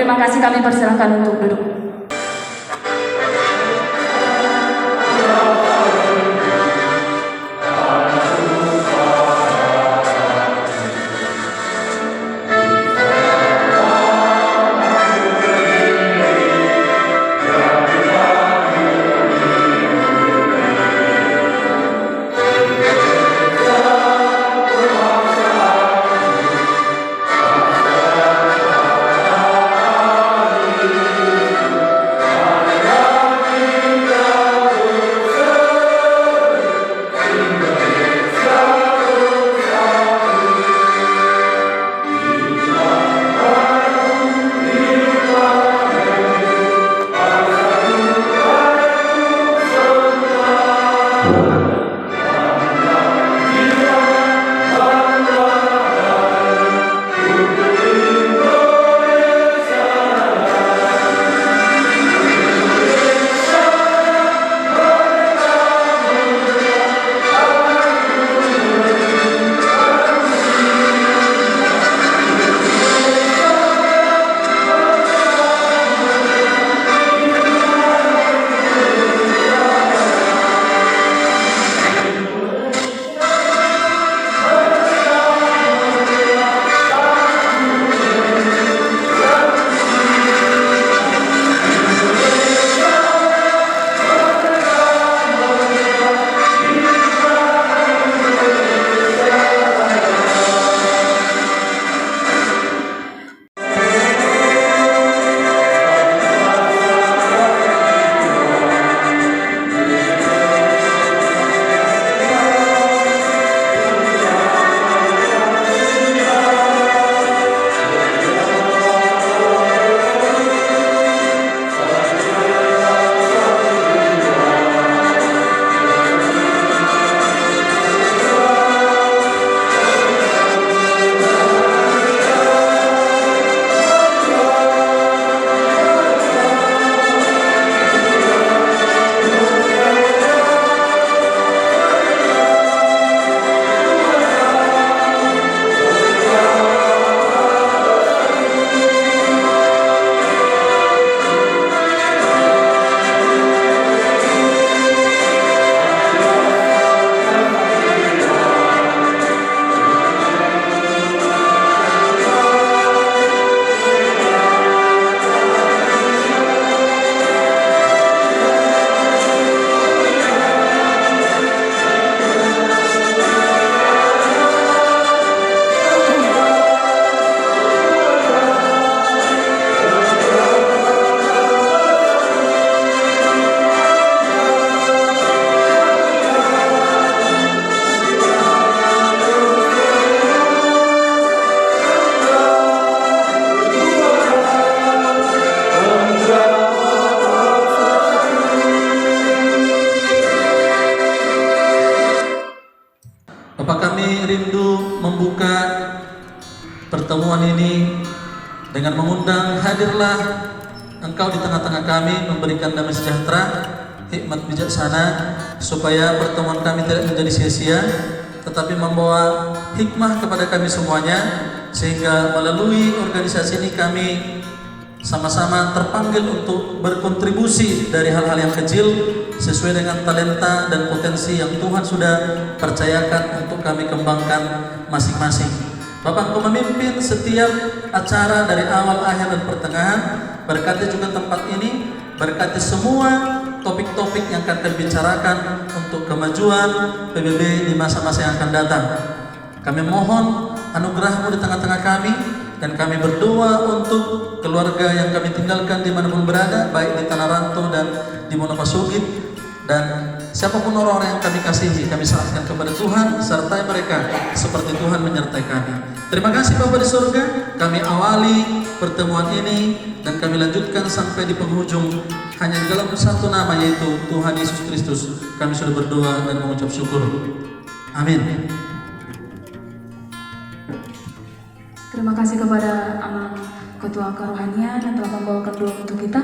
terima kasih, kami persilahkan untuk duduk. rindu membuka pertemuan ini dengan mengundang, hadirlah Engkau di tengah-tengah kami, memberikan damai sejahtera, hikmat bijaksana, supaya pertemuan kami tidak menjadi sia-sia, tetapi membawa hikmah kepada kami semuanya, sehingga melalui organisasi ini kami sama-sama terpanggil untuk berkontribusi dari hal-hal yang kecil sesuai dengan talenta dan potensi yang Tuhan sudah percayakan untuk kami kembangkan masing-masing. Bapak Engkau memimpin setiap acara dari awal, akhir, dan pertengahan. Berkati juga tempat ini, berkati semua topik-topik yang akan kami bicarakan untuk kemajuan PBB di masa-masa yang akan datang. Kami mohon anugerah-Mu di tengah-tengah kami, dan kami berdoa untuk keluarga yang kami tinggalkan dimanapun berada, baik di Tanah Rantau dan di Monopasugit, dan siapapun orang-orang yang kami kasihi, kami serahkan kepada Tuhan, sertai mereka seperti Tuhan menyertai kami. Terima kasih Bapa di surga, kami awali pertemuan ini dan kami lanjutkan sampai di penghujung hanya di dalam satu nama, yaitu Tuhan Yesus Kristus. Kami sudah berdoa dan mengucap syukur. Amin. Terima kasih kepada Ketua Kerohanian yang telah membawakan doa untuk kita.